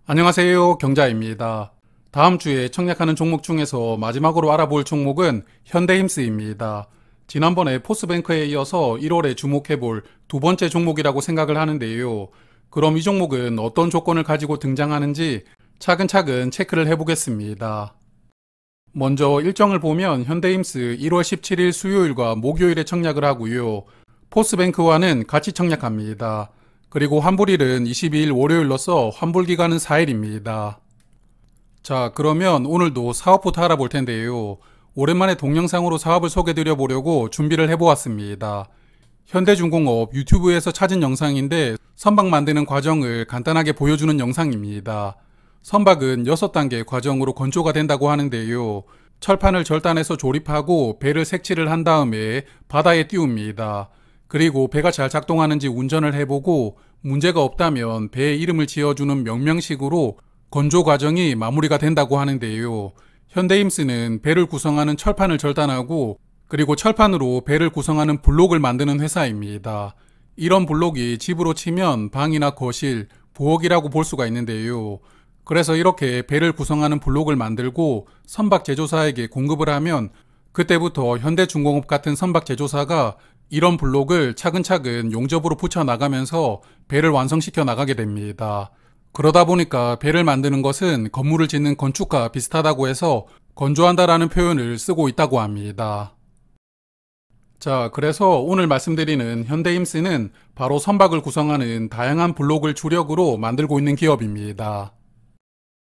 안녕하세요. 경자입니다. 다음 주에 청약하는 종목 중에서 마지막으로 알아볼 종목은 현대힘스입니다. 지난번에 포스뱅크에 이어서 1월에 주목해볼 두 번째 종목이라고 생각을 하는데요. 그럼 이 종목은 어떤 조건을 가지고 등장하는지 차근차근 체크를 해보겠습니다. 먼저 일정을 보면 현대힘스 1월 17일 수요일과 목요일에 청약을 하고요. 포스뱅크와는 같이 청약합니다. 그리고 환불일은 22일 월요일로서 환불기간은 4일입니다. 자, 그러면 오늘도 사업부터 알아볼 텐데요. 오랜만에 동영상으로 사업을 소개드려 보려고 준비를 해보았습니다. 현대중공업 유튜브에서 찾은 영상인데 선박 만드는 과정을 간단하게 보여주는 영상입니다. 선박은 6단계 과정으로 건조가 된다고 하는데요. 철판을 절단해서 조립하고 배를 색칠을 한 다음에 바다에 띄웁니다. 그리고 배가 잘 작동하는지 운전을 해보고 문제가 없다면 배의 이름을 지어주는 명명식으로 건조 과정이 마무리가 된다고 하는데요. 현대힘스는 배를 구성하는 철판을 절단하고 그리고 철판으로 배를 구성하는 블록을 만드는 회사입니다. 이런 블록이 집으로 치면 방이나 거실, 부엌이라고 볼 수가 있는데요. 그래서 이렇게 배를 구성하는 블록을 만들고 선박 제조사에게 공급을 하면 그때부터 현대중공업 같은 선박 제조사가 이런 블록을 차근차근 용접으로 붙여 나가면서 배를 완성시켜 나가게 됩니다. 그러다 보니까 배를 만드는 것은 건물을 짓는 건축과 비슷하다고 해서 건조한다라는 표현을 쓰고 있다고 합니다. 자, 그래서 오늘 말씀드리는 현대힘스는 바로 선박을 구성하는 다양한 블록을 주력으로 만들고 있는 기업입니다.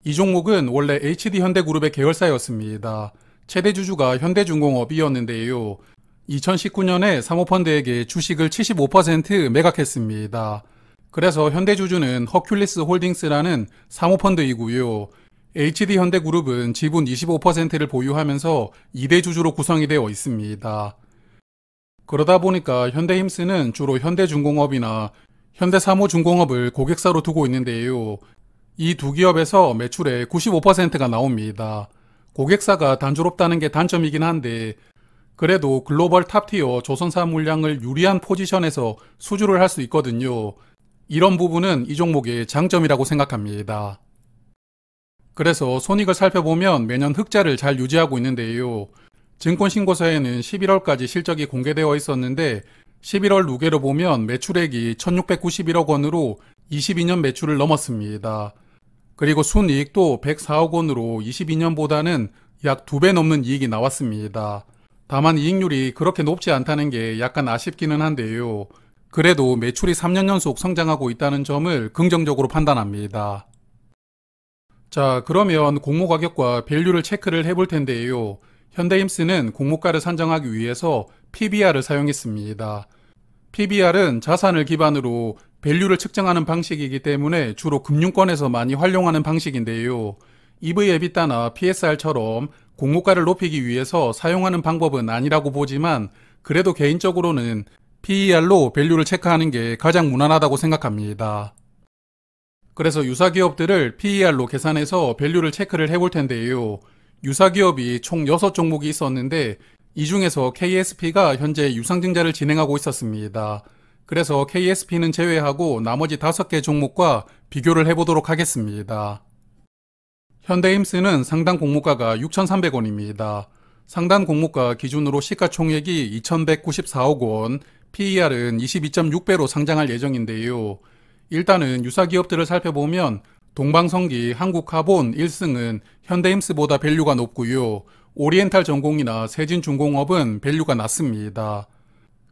이 종목은 원래 HD현대그룹의 계열사였습니다. 최대 주주가 현대중공업이었는데요. 2019년에 사모펀드에게 주식을 75% 매각했습니다. 그래서 현대주주는 허큘리스 홀딩스라는 사모펀드이고요. HD현대그룹은 지분 25%를 보유하면서 2대 주주로 구성이 되어 있습니다. 그러다 보니까 현대힘스는 주로 현대중공업이나 현대사모중공업을 고객사로 두고 있는데요. 이 두 기업에서 매출의 95%가 나옵니다. 고객사가 단조롭다는 게 단점이긴 한데 그래도 글로벌 탑티어 조선사 물량을 유리한 포지션에서 수주를 할 수 있거든요. 이런 부분은 이 종목의 장점이라고 생각합니다. 그래서 손익을 살펴보면 매년 흑자를 잘 유지하고 있는데요. 증권신고서에는 11월까지 실적이 공개되어 있었는데 11월 누계로 보면 매출액이 1691억 원으로 22년 매출을 넘었습니다. 그리고 순이익도 104억 원으로 22년보다는 약 2배 넘는 이익이 나왔습니다. 다만 이익률이 그렇게 높지 않다는 게 약간 아쉽기는 한데요. 그래도 매출이 3년 연속 성장하고 있다는 점을 긍정적으로 판단합니다. 자, 그러면 공모 가격과 밸류를 체크를 해볼 텐데요. 현대힘스는 공모가를 산정하기 위해서 PBR을 사용했습니다. PBR은 자산을 기반으로 밸류를 측정하는 방식이기 때문에 주로 금융권에서 많이 활용하는 방식인데요. EV/EBITDA나 PSR처럼 공모가를 높이기 위해서 사용하는 방법은 아니라고 보지만 그래도 개인적으로는 PER로 밸류를 체크하는 게 가장 무난하다고 생각합니다. 그래서 유사기업들을 PER로 계산해서 밸류를 체크를 해볼 텐데요. 유사기업이 총 6종목이 있었는데 이 중에서 KSP가 현재 유상증자를 진행하고 있었습니다. 그래서 KSP는 제외하고 나머지 5개 종목과 비교를 해보도록 하겠습니다. 현대힘스는 상단 공모가가 6,300원입니다. 상단 공모가 기준으로 시가총액이 2,194억 원, PER은 22.6배로 상장할 예정인데요. 일단은 유사기업들을 살펴보면 동방성기, 한국카본, 1승은 현대힘스보다 밸류가 높고요. 오리엔탈전공이나 세진중공업은 밸류가 낮습니다.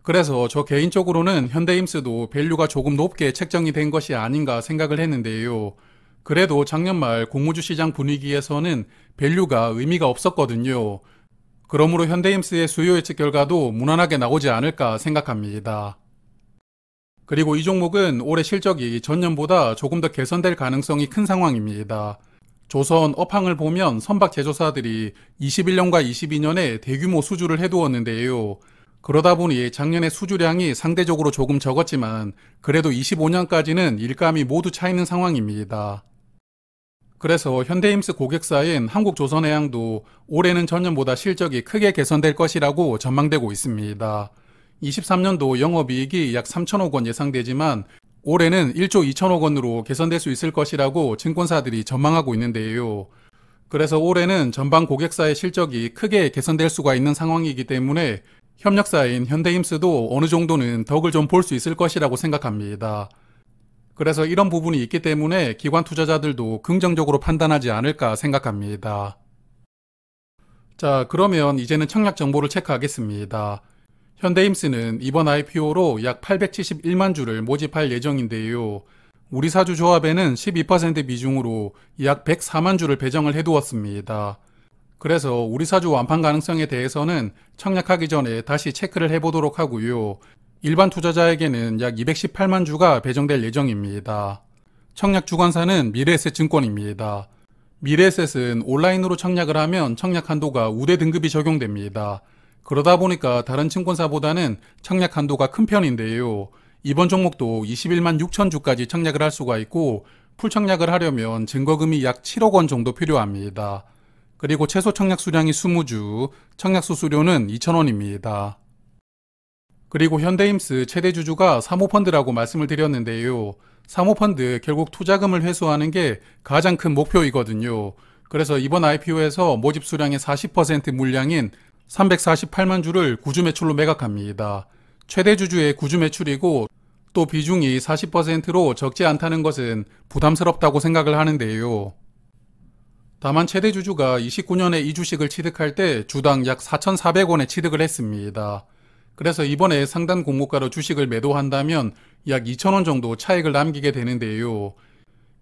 그래서 저 개인적으로는 현대힘스도 밸류가 조금 높게 책정이 된 것이 아닌가 생각을 했는데요. 그래도 작년 말 공모주 시장 분위기에서는 밸류가 의미가 없었거든요. 그러므로 현대힘스의 수요 예측 결과도 무난하게 나오지 않을까 생각합니다. 그리고 이 종목은 올해 실적이 전년보다 조금 더 개선될 가능성이 큰 상황입니다. 조선 업황을 보면 선박 제조사들이 21년과 22년에 대규모 수주를 해두었는데요. 그러다 보니 작년에 수주량이 상대적으로 조금 적었지만 그래도 25년까지는 일감이 모두 차 있는 상황입니다. 그래서 현대힘스 고객사인 한국조선해양도 올해는 전년보다 실적이 크게 개선될 것이라고 전망되고 있습니다. 23년도 영업이익이 약 3천억 원 예상되지만 올해는 1조 2천억 원으로 개선될 수 있을 것이라고 증권사들이 전망하고 있는데요. 그래서 올해는 전방 고객사의 실적이 크게 개선될 수가 있는 상황이기 때문에 협력사인 현대힘스도 어느 정도는 덕을 좀 볼 수 있을 것이라고 생각합니다. 그래서 이런 부분이 있기 때문에 기관 투자자들도 긍정적으로 판단하지 않을까 생각합니다. 자, 그러면 이제는 청약 정보를 체크하겠습니다. 현대힘스는 이번 IPO로 약 871만 주를 모집할 예정인데요. 우리사주 조합에는 12% 비중으로 약 104만 주를 배정을 해두었습니다. 그래서 우리사주 완판 가능성에 대해서는 청약하기 전에 다시 체크를 해보도록 하고요. 일반 투자자에게는 약 218만 주가 배정될 예정입니다. 청약 주관사는 미래에셋증권입니다. 미래에셋은 온라인으로 청약을 하면 청약 한도가 우대 등급이 적용됩니다. 그러다 보니까 다른 증권사보다는 청약 한도가 큰 편인데요. 이번 종목도 21만 6천 주까지 청약을 할 수가 있고 풀 청약을 하려면 증거금이 약 7억 원 정도 필요합니다. 그리고 최소 청약 수량이 20주, 청약 수수료는 2,000원입니다. 그리고 현대힘스 최대 주주가 사모펀드라고 말씀을 드렸는데요. 사모펀드 결국 투자금을 회수하는 게 가장 큰 목표이거든요. 그래서 이번 IPO에서 모집 수량의 40% 물량인 348만 주를 구주 매출로 매각합니다. 최대 주주의 구주 매출이고 또 비중이 40%로 적지 않다는 것은 부담스럽다고 생각을 하는데요. 다만 최대 주주가 29년에 이 주식을 취득할 때 주당 약 4,400원에 취득을 했습니다. 그래서 이번에 상단 공모가로 주식을 매도한다면 약 2,000원 정도 차익을 남기게 되는데요.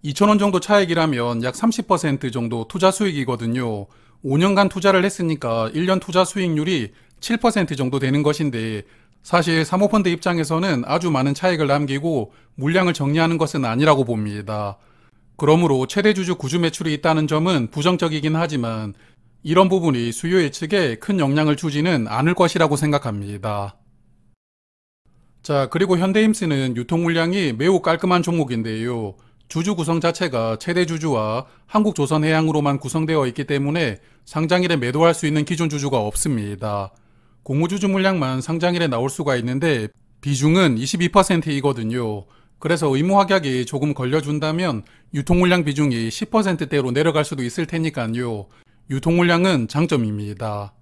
2,000원 정도 차익이라면 약 30% 정도 투자 수익이거든요. 5년간 투자를 했으니까 1년 투자 수익률이 7% 정도 되는 것인데 사실 사모펀드 입장에서는 아주 많은 차익을 남기고 물량을 정리하는 것은 아니라고 봅니다. 그러므로 최대 주주 구주 매출이 있다는 점은 부정적이긴 하지만 이런 부분이 수요 예측에 큰 영향을 주지는 않을 것이라고 생각합니다. 자, 그리고 현대힘스는 유통 물량이 매우 깔끔한 종목인데요. 주주 구성 자체가 최대 주주와 한국조선해양으로만 구성되어 있기 때문에 상장일에 매도할 수 있는 기존 주주가 없습니다. 공모주주 물량만 상장일에 나올 수가 있는데 비중은 22%이거든요. 그래서 의무 확약이 조금 걸려준다면 유통 물량 비중이 10%대로 내려갈 수도 있을 테니까요. 유통 물량은 장점입니다.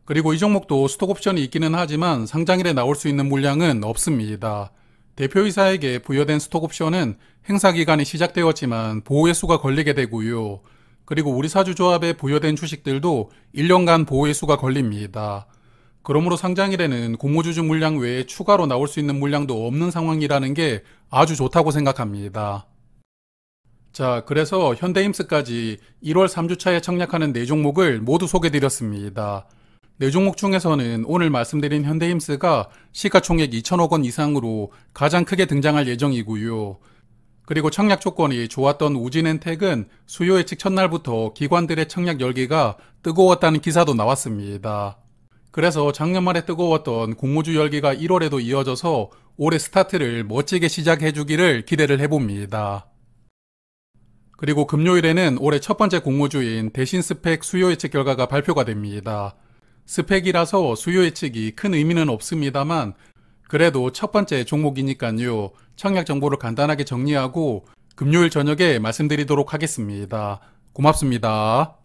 그리고 이 종목도 스톡옵션이 있기는 하지만 상장일에 나올 수 있는 물량은 없습니다. 대표이사에게 부여된 스톡옵션은 행사기간이 시작되었지만 보호회수가 걸리게 되고요. 그리고 우리사주조합에 부여된 주식들도 1년간 보호회수가 걸립니다. 그러므로 상장일에는 공모주주 물량 외에 추가로 나올 수 있는 물량도 없는 상황이라는 게 아주 좋다고 생각합니다. 자, 그래서 현대힘스까지 1월 3주차에 청약하는 4종목을 모두 소개드렸습니다. 4종목 중에서는 오늘 말씀드린 현대힘스가 시가총액 2천억 원 이상으로 가장 크게 등장할 예정이고요. 그리고 청약 조건이 좋았던 우진엔텍은 수요 예측 첫날부터 기관들의 청약 열기가 뜨거웠다는 기사도 나왔습니다. 그래서 작년 말에 뜨거웠던 공모주 열기가 1월에도 이어져서 올해 스타트를 멋지게 시작해주기를 기대를 해봅니다. 그리고 금요일에는 올해 첫 번째 공모주인 대신스펙 수요 예측 결과가 발표가 됩니다. 스펙이라서 수요 예측이 큰 의미는 없습니다만 그래도 첫 번째 종목이니까요. 청약 정보를 간단하게 정리하고 금요일 저녁에 말씀드리도록 하겠습니다. 고맙습니다.